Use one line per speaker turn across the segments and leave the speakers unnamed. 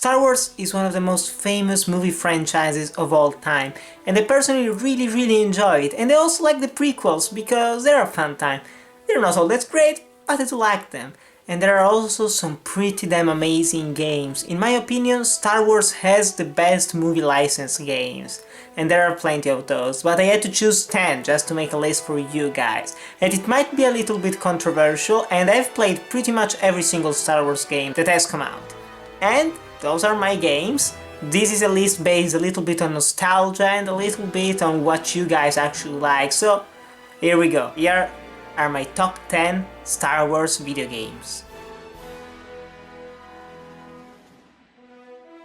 Star Wars is one of the most famous movie franchises of all time, and I personally really enjoy it, and I also like the prequels because they're a fun time. They're not all that great, but I do like them. And there are also some pretty damn amazing games. In my opinion, Star Wars has the best movie license games. And there are plenty of those, but I had to choose 10 just to make a list for you guys. And it might be a little bit controversial, and I've played pretty much every single Star Wars game that has come out. And those are my games. This is a list based a little bit on nostalgia and a little bit on what you guys actually like. So here we go. Here are my top 10 Star Wars video games.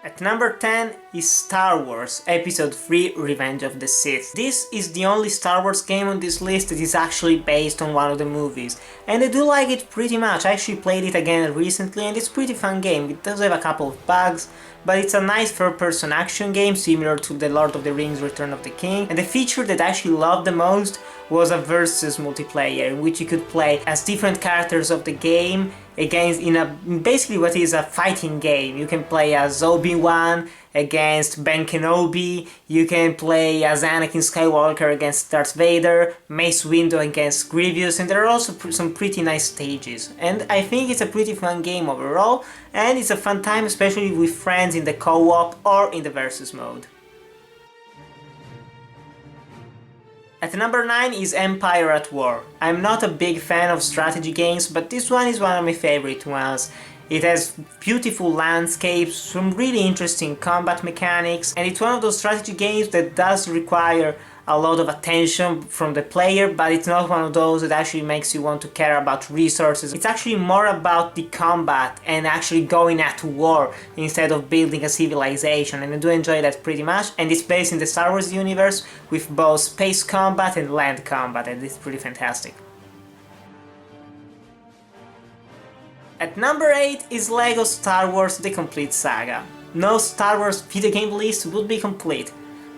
At number 10 is Star Wars Episode 3 Revenge of the Sith. This is the only Star Wars game on this list that is actually based on one of the movies, and I do like it pretty much. I actually played it again recently and it's a pretty fun game. It does have a couple of bugs, but it's a nice third-person action game similar to the Lord of the Rings Return of the King, and the feature that I actually loved the most was a versus multiplayer in which you could play as different characters of the game against basically what is a fighting game. You can play as Obi-Wan against Ben Kenobi, you can play as Anakin Skywalker against Darth Vader, Mace Windu against Grievous, and there are also some pretty nice stages. And I think it's a pretty fun game overall, and it's a fun time especially with friends in the co-op or in the versus mode. At number 9 is Empire at War. I'm not a big fan of strategy games, but this one is one of my favorite ones. It has beautiful landscapes, some really interesting combat mechanics, and it's one of those strategy games that does require a lot of attention from the player, but it's not one of those that actually makes you want to care about resources. It's actually more about the combat and actually going at war instead of building a civilization, and I do enjoy that pretty much. And it's based in the Star Wars universe with both space combat and land combat, and it's pretty fantastic. At number 8 is LEGO Star Wars The Complete Saga. No Star Wars video game list would be complete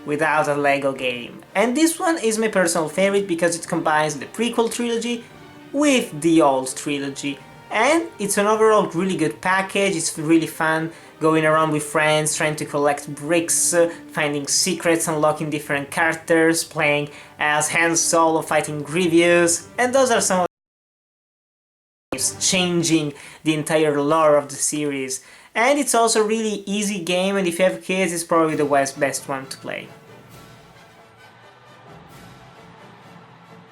without a LEGO game. And this one is my personal favorite because it combines the prequel trilogy with the old trilogy. And it's an overall really good package. It's really fun going around with friends, trying to collect bricks, finding secrets, unlocking different characters, playing as Han Solo fighting Grievous, and those are some of the games changing the entire lore of the series. And it's also a really easy game, and if you have kids, it's probably the best one to play.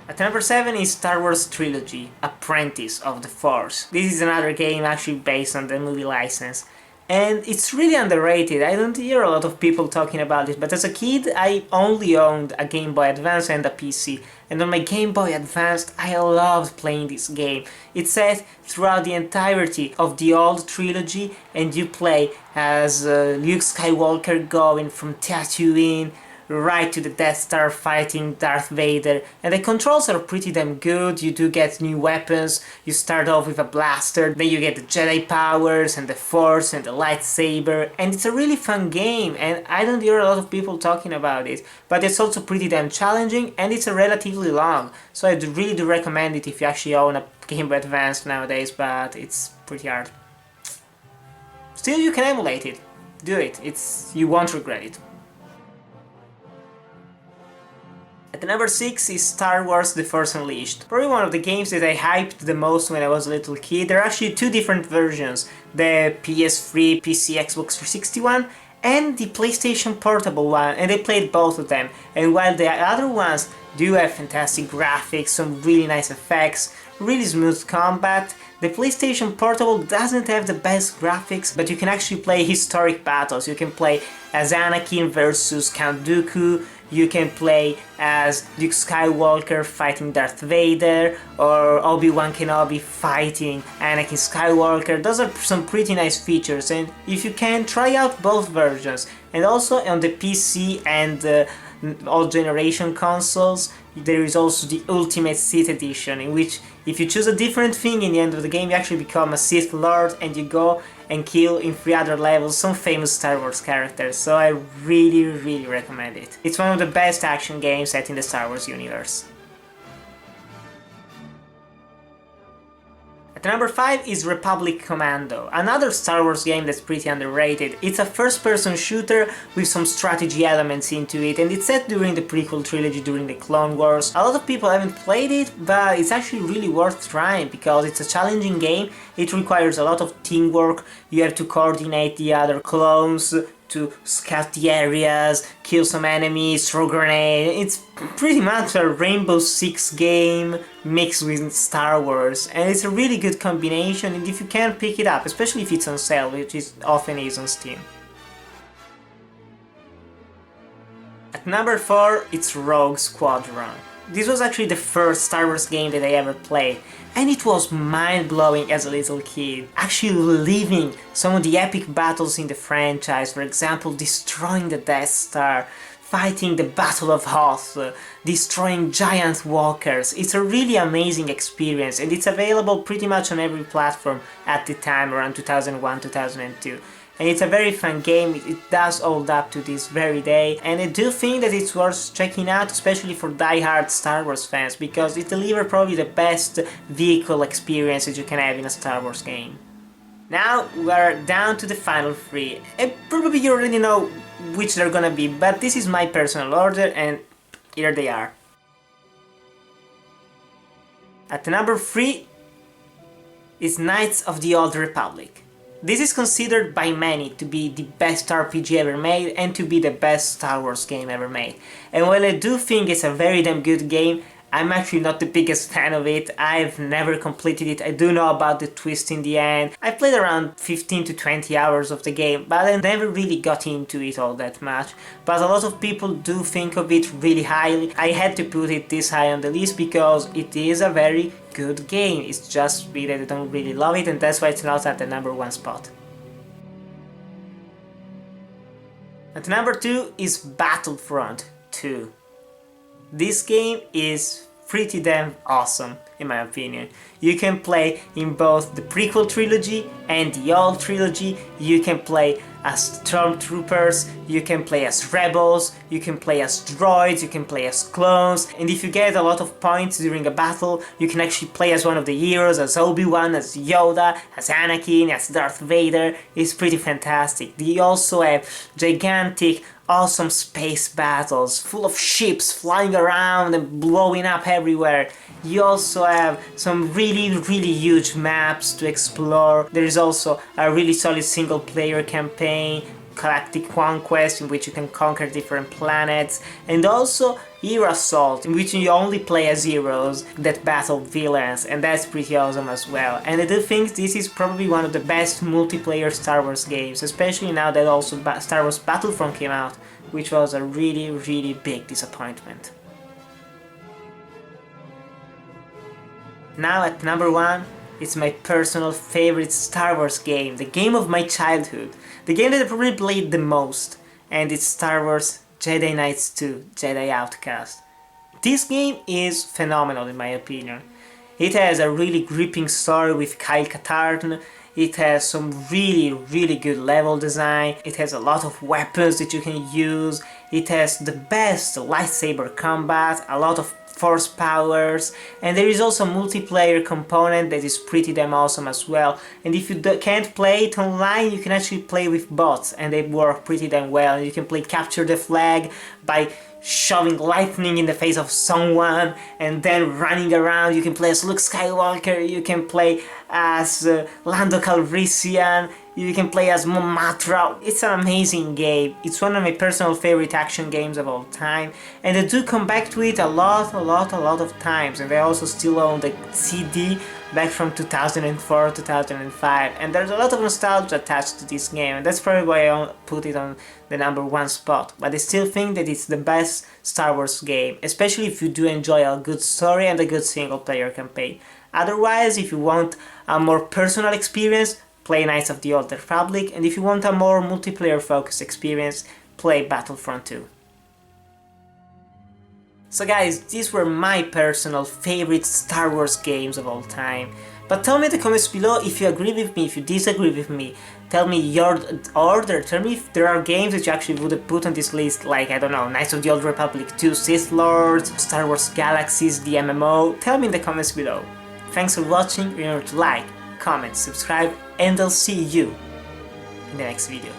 At number 7 is Star Wars Trilogy, Apprentice of the Force. This is another game actually based on the movie license, and it's really underrated. I don't hear a lot of people talking about it, but as a kid I only owned a Game Boy Advance and a PC, and on my Game Boy Advance I loved playing this game. It's set throughout the entirety of the old trilogy, and you play as Luke Skywalker going from Tatooine right to the Death Star fighting Darth Vader, and the controls are pretty damn good. You do get new weapons. You start off with a blaster, then you get the Jedi powers and the Force and the lightsaber, and it's a really fun game, and I don't hear a lot of people talking about it, but it's also pretty damn challenging, and it's relatively long, so I really do recommend it if you actually own a Game Boy Advance nowadays, but it's pretty hard. Still, you can emulate it. Do it. You won't regret it. At number 6 is Star Wars The Force Unleashed. Probably one of the games that I hyped the most when I was a little kid. There are actually two different versions, the PS3, PC, Xbox 360 one, and the PlayStation Portable one, and I played both of them. And while the other ones do have fantastic graphics, some really nice effects, really smooth combat, the PlayStation Portable doesn't have the best graphics, but you can actually play historic battles. You can play as Anakin versus Count Dooku, you can play as Luke Skywalker fighting Darth Vader, or Obi-Wan Kenobi fighting Anakin Skywalker. Those are some pretty nice features, and if you can, try out both versions. And also on the PC and all generation consoles, there is also the Ultimate Sith Edition, in which if you choose a different thing in the end of the game, you actually become a Sith Lord and you go and kill in 3 other levels some famous Star Wars characters, so I really recommend it. It's one of the best action games set in the Star Wars universe. At number 5 is Republic Commando, another Star Wars game that's pretty underrated. It's a first-person shooter with some strategy elements into it, and it's set during the prequel trilogy during the Clone Wars. A lot of people haven't played it, but it's actually really worth trying because it's a challenging game. It requires a lot of teamwork, you have to coordinate the other clones, to scout the areas, kill some enemies, throw grenades. It's pretty much a Rainbow Six game mixed with Star Wars, and it's a really good combination, and if you can pick it up, especially if it's on sale, which it often is on Steam. At number 4, it's Rogue Squadron. This was actually the first Star Wars game that I ever played, and it was mind-blowing as a little kid. Actually living some of the epic battles in the franchise, for example destroying the Death Star, fighting the Battle of Hoth, destroying giant walkers. It's a really amazing experience, and it's available pretty much on every platform at the time, around 2001-2002. And it's a very fun game, it does hold up to this very day, and I do think that it's worth checking out, especially for die-hard Star Wars fans, because it delivers probably the best vehicle experience that you can have in a Star Wars game. Now we're down to the final 3, and probably you already know which they're gonna be, but this is my personal order, and here they are. At number 3 is Knights of the Old Republic. This is considered by many to be the best RPG ever made and to be the best Star Wars game ever made. And while I do think it's a very damn good game, I'm actually not the biggest fan of it. I've never completed it. I do know about the twist in the end. I played around 15 to 20 hours of the game, but I never really got into it all that much. But a lot of people do think of it really highly. I had to put it this high on the list because it is a very good game. It's just me that I don't really love it, and that's why it's not at the number 1 spot. At number 2 is Battlefront II. This game is pretty damn awesome, in my opinion. You can play in both the prequel trilogy and the old trilogy. You can play as stormtroopers, you can play as rebels, you can play as droids, you can play as clones, and if you get a lot of points during a battle, you can actually play as one of the heroes, as Obi-Wan, as Yoda, as Anakin, as Darth Vader. It's pretty fantastic. They also have gigantic awesome space battles, full of ships flying around and blowing up everywhere. You also have some really huge maps to explore. There is also a really solid single player campaign, Galactic Conquest, in which you can conquer different planets, and also Hero Assault, in which you only play as heroes that battle villains, and that's pretty awesome as well. And I do think this is probably one of the best multiplayer Star Wars games, especially now that also Star Wars Battlefront came out, which was a really big disappointment. Now at number 1, it's my personal favorite Star Wars game, the game of my childhood, the game that I probably played the most, and it's Star Wars Jedi Knights 2, Jedi Outcast. This game is phenomenal in my opinion. It has a really gripping story with Kyle Katarn, it has some really good level design, it has a lot of weapons that you can use, it has the best lightsaber combat, a lot of force powers, and there is also a multiplayer component that is pretty damn awesome as well. And if you can't play it online, you can actually play with bots, and they work pretty damn well. You can play capture the flag by shoving lightning in the face of someone and then running around. You can play as Luke Skywalker, you can play as Lando Calrissian, you can play as Mon Mothma. It's an amazing game. It's one of my personal favorite action games of all time, and I do come back to it a lot of times, and I also still own the CD back from 2004, 2005, and there's a lot of nostalgia attached to this game, and that's probably why I put it on the number 1 spot. But I still think that it's the best Star Wars game, especially if you do enjoy a good story and a good single player campaign. Otherwise, if you want a more personal experience, play Knights of the Old Republic, and if you want a more multiplayer focused experience, play Battlefront 2. So guys, these were my personal favorite Star Wars games of all time. But tell me in the comments below if you agree with me, if you disagree with me. Tell me your order, tell me if there are games that you actually would have put on this list, like, I don't know, Knights of the Old Republic 2, Sith Lords, Star Wars Galaxies, the MMO. Tell me in the comments below. Thanks for watching, remember to like, comment, subscribe, and I'll see you in the next video.